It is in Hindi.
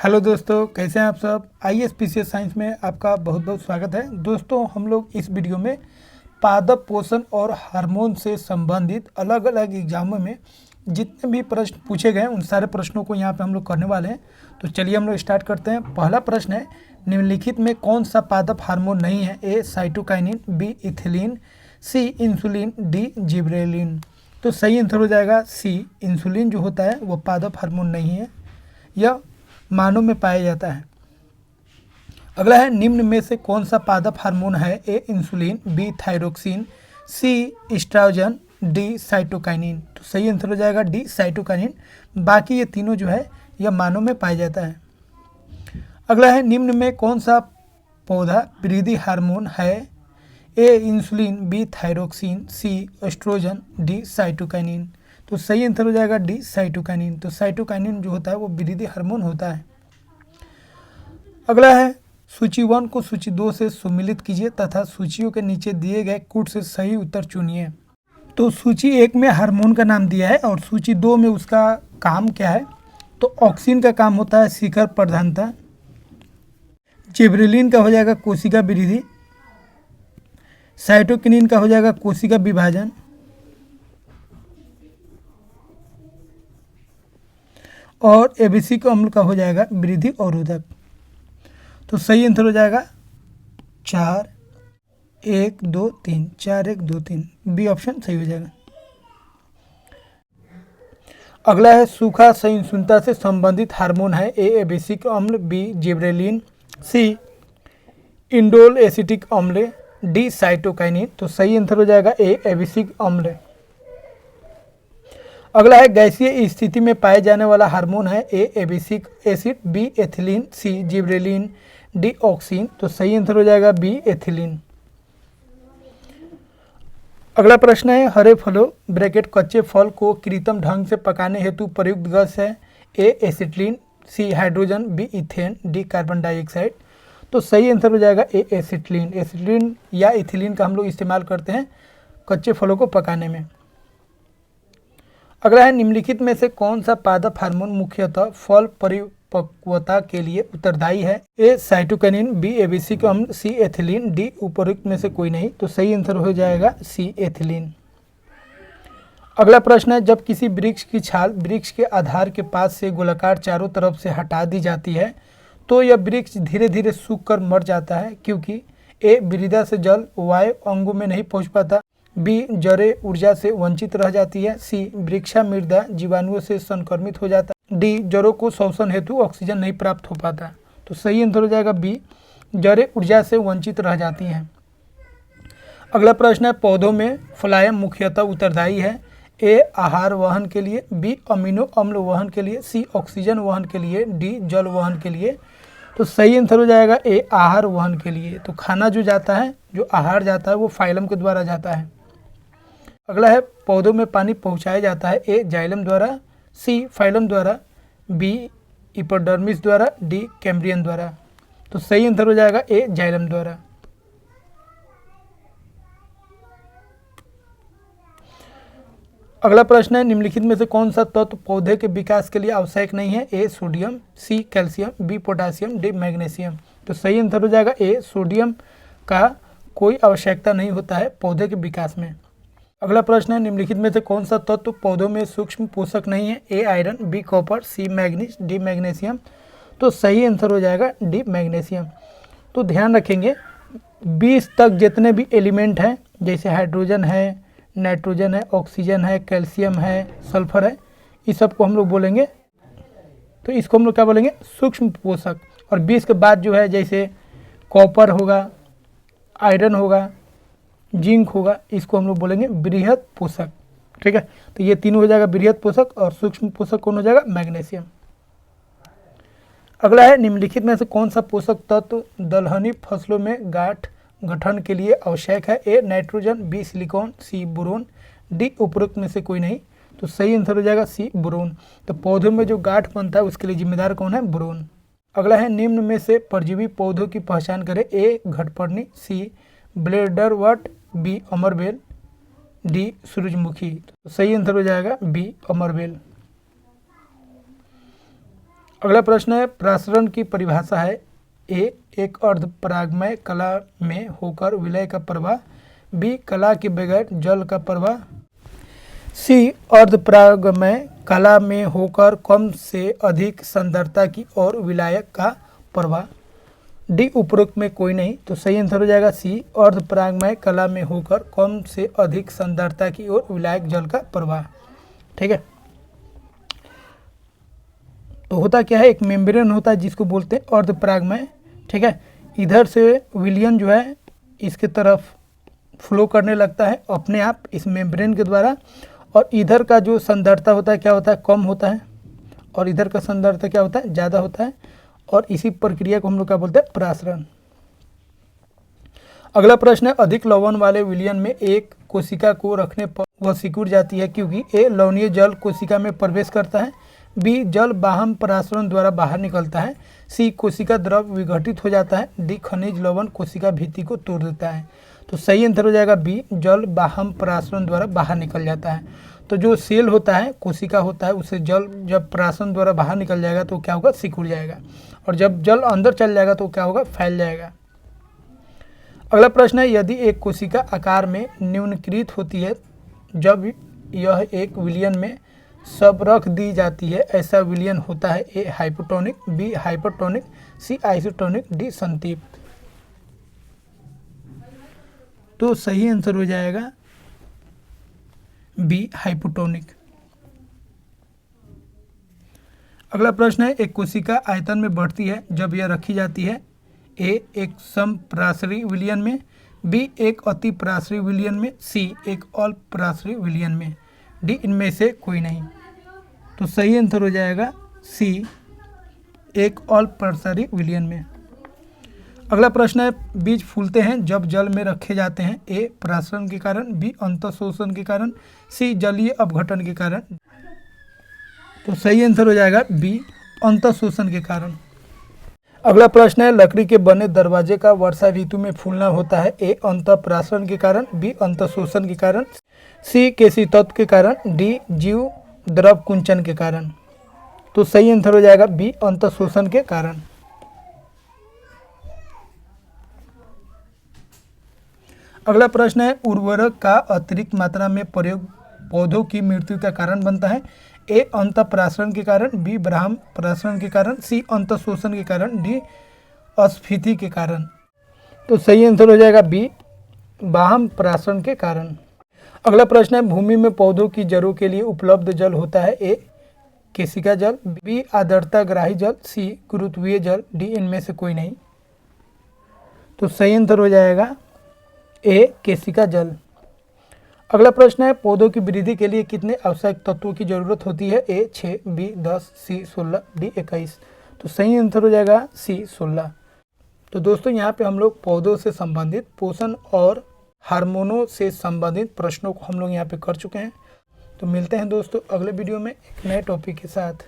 हेलो दोस्तों, कैसे हैं आप सब। आईएएस पीसीएस साइंस में आपका बहुत बहुत स्वागत है। दोस्तों, हम लोग इस वीडियो में पादप पोषण और हार्मोन से संबंधित अलग अलग एग्जामों में जितने भी प्रश्न पूछे गए उन सारे प्रश्नों को यहाँ पे हम लोग करने वाले हैं। तो चलिए हम लोग स्टार्ट करते हैं। पहला प्रश्न है, निम्नलिखित में कौन सा पादप हार्मोन नहीं है। ए साइटोकाइनिन, बी इथिलीन, सी इंसुलिन, डी जिबरेलिन। तो सही आंसर हो जाएगा सी। इंसुलिन जो होता है वो पादप हार्मोन नहीं है, यह मानव में पाया जाता है। अगला है, निम्न में से कौन सा पादप हार्मोन है। ए इंसुलिन, बी थायरोक्सिन, सी एस्ट्रोजन, डी साइटोकाइनिन। तो सही आंसर हो जाएगा डी साइटोकाइनिन। बाकी ये तीनों जो है यह मानव में पाया जाता है। अगला है, निम्न में कौन सा पौधा वृद्धि हार्मोन है। ए इंसुलिन, बी थायरोक्सिन, सी एस्ट्रोजन, डी साइटोकाइनिन। तो सही आंसर हो जाएगा डी साइटोकाइनिन। तो साइटोकाइनिन जो होता है वो वृद्धि हार्मोन होता है। अगला है, सूची 1 को सूची 2 से सम्मिलित कीजिए तथा सूचियों के नीचे दिए गए कूट से सही उत्तर चुनिए। तो सूची 1 में हार्मोन का नाम दिया है और सूची 2 में उसका काम क्या है। तो ऑक्सिन का काम होता है शिखर प्रधानता, जिबरेलिन का हो जाएगा कोशिका वृद्धि, साइटोकिनिन का हो जाएगा कोशिका विभाजन, और एबिसिक अम्ल का हो जाएगा वृद्धि अवरोधक। तो सही आंसर हो जाएगा 4 1 2 3, 4 1 2 3, बी ऑप्शन सही हो जाएगा। अगला है, सूखा सहिष्णुता से संबंधित हार्मोन है। ए एबिसिक अम्ल, बी जिबरेलिन, सी इंडोल एसिटिक अम्ल, डी साइटोकाइनिन। तो सही आंसर हो जाएगा ए एबिसिक अम्ल। अगला है, गैसीय स्थिति में पाए जाने वाला हार्मोन है। ए एबिसिक एसिड, बी एथिलीन, सी जिबरेलिन, डी ऑक्सिन। तो सही आंसर हो जाएगा बी एथिलीन। अगला प्रश्न है, हरे फलों ब्रैकेट कच्चे फल को कृत्रिम ढंग से पकाने हेतु प्रयुक्त गैस है। A acetylene, C hydrogen, B ethane, D carbon dioxide. तो सही आंसर हो जाएगा ए एसिटिलीन। एसिटिलीन या इथिलीन का हम लोग इस्तेमाल करते हैं कच्चे फलों को पकाने में। अगला है, निम्नलिखित में से कौन सा पादप हार्मोन मुख्यतः फल परिपक्वता के लिए उत्तरदायी है। ए साइटोकिनिन, बी एबिसिक अम्ल, सी एथिलीन, डी उपरोक्त में से कोई नहीं। तो सही आंसर हो जाएगा सी एथिलीन। अगला प्रश्न है, जब किसी वृक्ष की छाल वृक्ष के आधार के पास से गोलाकार चारों तरफ से हटा दी जाती है तो यह वृक्ष धीरे धीरे सूख कर मर जाता है क्योंकि ए मृदा से जल वायु अंगों में नहीं पहुंच पाता, बी जड़ें ऊर्जा से वंचित रह जाती है, सी वृक्षा मृदा जीवाणुओं से संक्रमित हो जाता है, डी जड़ों को श्वसन हेतु ऑक्सीजन नहीं प्राप्त हो पाता। तो सही आंसर हो जाएगा बी, जड़ें ऊर्जा से वंचित रह जाती हैं। अगला प्रश्न है, पौधों में फ्लायम मुख्यतः उत्तरदायी है। ए आहार वहन के लिए, बी अमीनो अम्ल वहन के लिए, सी ऑक्सीजन वहन के लिए, डी जल वहन के लिए। तो सही आंसर हो जाएगा ए आहार वहन के लिए। तो खाना जो जाता है, जो आहार जाता है वो फाइलम के द्वारा जाता है। अगला है, पौधों में पानी पहुंचाया जाता है। ए जाइलम द्वारा, सी फाइलम द्वारा, बी इपिडर्मिस द्वारा, डी कैम्ब्रियन द्वारा। तो सही आंसर हो जाएगा ए जाइलम द्वारा। अगला प्रश्न है, निम्नलिखित में से कौन सा तत्व पौधे के विकास के लिए आवश्यक नहीं है। A sodium, C calcium, B potassium, D magnesium. तो सही आंसर हो जाएगा ए सोडियम का कोई आवश्यकता नहीं होता है पौधे के विकास में। अगला प्रश्न है, निम्नलिखित में से कौन सा तत्व पौधों में सूक्ष्म पोषक नहीं है। ए आयरन, बी कॉपर, सी मैग्नीज, डी मैग्नीशियम। तो सही आंसर हो जाएगा डी मैग्नीशियम। तो ध्यान रखेंगे 20 तक जितने भी एलिमेंट हैं जैसे हाइड्रोजन है, नाइट्रोजन है, ऑक्सीजन है, कैल्शियम है, सल्फर है, इस सब को हम लोग बोलेंगे, तो इसको हम लोग क्या बोलेंगे, सूक्ष्म पोषक। और 20 के बाद जो है जैसे कॉपर होगा, आयरन होगा, जिंक होगा, इसको हम लोग बोलेंगे बृहद पोषक। ठीक है, तो ये तीनों हो जाएगा बृहद पोषक, और सूक्ष्म पोषक कौन हो जाएगा, मैग्नीशियम। अगला है, निम्नलिखित में से कौन सा पोषक तत्व दलहनी फसलों में गांठ गठन के लिए आवश्यक है। A nitrogen, B silicon, C boron, D उपरोक्त में से कोई नहीं। तो सही आंसर हो जाएगा सी बोरोन। तो पौधों में जो गांठ बनता है उसके लिए जिम्मेदार कौन है, बोरोन। अगला है, निम्न में से परजीवी पौधों की पहचान करें। ए घटपर्णी, सी ब्लेडरवट, बी अमरबेल, डी सूरजमुखी। तो सही आंसर हो जाएगा बी अमरबेल। अगला प्रश्न है, प्रसारण की परिभाषा है। ए, एक अर्धपरागमय कला में होकर विलय का प्रवाह। बी, कला के बगैर जल का प्रवाह। सी, अर्धपरागमय कला में होकर कम से अधिक सांद्रता की ओर विलायक का प्रवाह। डी, उपरोक्त में कोई नहीं। तो सही आंसर हो जाएगा सी, अर्धपरागमय कला में होकर कम से अधिक सांद्रता की ओर विलायक जल का प्रवाह। ठीक है, तो होता क्या है, एक मेम्ब्रेन होता है जिसको बोलते हैं अर्धपरागमय। ठीक है, इधर से विलयन जो है इसके तरफ फ्लो करने लगता है अपने आप इस मेम्ब्रेन के द्वारा, और इधर का जो सांद्रता होता है क्या होता है, कम होता है, और इधर का सांद्रता क्या होता है, ज़्यादा होता है, और इसी प्रक्रिया को हम लोग क्या बोलते हैं, प्रसारण। अगला प्रश्न है, अधिक लवण वाले विलयन में एक कोशिका को रखने पर वह सिकुड़ जाती है क्योंकि ए, लवणीय जल कोशिका में प्रवेश करता है। बी, जल बाह्य प्रसारण द्वारा बाहर निकलता है। सी, कोशिका द्रव विघटित हो जाता है। डी, खनिज लवण कोशिका भित्ति को तोड़ देता है। तो सही आंसर हो जाएगा बी, जल बाह्य प्रसारण द्वारा बाहर निकल जाता है। तो जो सेल होता है, कोशिका होता है, उससे जल जब प्रसारण द्वारा बाहर निकल जाएगा तो क्या होगा, सिकुड़ जाएगा, और जब जल अंदर चल जाएगा तो क्या होगा, फैल जाएगा। अगला प्रश्न है, यदि एक कोशिका आकार में न्यूनीकृत होती है जब यह एक विलयन में सब रख दी जाती है, ऐसा विलयन होता है। A, hypotonic. B, hypertonic. C, isotonic. D, संतृप्त। तो सही आंसर हो जाएगा बी, हाइपोटोनिक। अगला प्रश्न है, एक कोशिका आयतन में बढ़ती है जब यह रखी जाती है। ए, एक समप्रासरी विलयन में। बी, एक अति प्रासरी विलयन में। सी, एक अल्प प्रासरी विलयन में। डी, इनमें से कोई नहीं। तो सही आंसर हो जाएगा सी, एक अल्प प्रासरी विलयन में। अगला प्रश्न है, बीज फूलते हैं जब जल में रखे जाते हैं। ए, प्रसारण के कारण। बी, अंतःशोषण के कारण। सी, जलीय अपघटन के कारण। तो सही आंसर हो जाएगा बी, अंतःशोषण के कारण। अगला प्रश्न है, लकड़ी के बने दरवाजे का वर्षा ऋतु में फूलना होता है। ए, अंतःप्रसारण के कारण। बी, अंतःशोषण के कारण। सी, केसी तत्व के कारण। डी, जीव द्रव कुंचन के कारण। तो सही आंसर हो जाएगा बी, अंतःशोषण के कारण। अगला प्रश्न है, उर्वरक का अतिरिक्त मात्रा में प्रयोग पौधों की मृत्यु का कारण बनता है। ए, अंतःप्रसारण के कारण। बी, बाह्य प्रसारण के कारण। सी, अंतःशोषण के कारण। डी, अस्फीति के कारण। तो सही आंसर हो जाएगा बी, बाह्य प्रसारण के कारण। अगला प्रश्न है, भूमि में पौधों की जड़ों के लिए उपलब्ध जल होता है। ए, केशिका जल। बी, आर्द्रता ग्राही जल। सी, गुरुत्वीय जल। डी, इनमें से कोई नहीं। तो सही आंसर हो जाएगा ए, केशिका जल। अगला प्रश्न है, पौधों की वृद्धि के लिए कितने आवश्यक तत्वों की जरूरत होती है। ए, 6। बी, 10। सी, 16। डी, 21। तो सही आंसर हो जाएगा सी, 16। तो दोस्तों, यहाँ पे हम लोग पौधों से संबंधित पोषण और हार्मोनों से संबंधित प्रश्नों को हम लोग यहाँ पे कर चुके हैं। तो मिलते हैं दोस्तों अगले वीडियो में एक नए टॉपिक के साथ।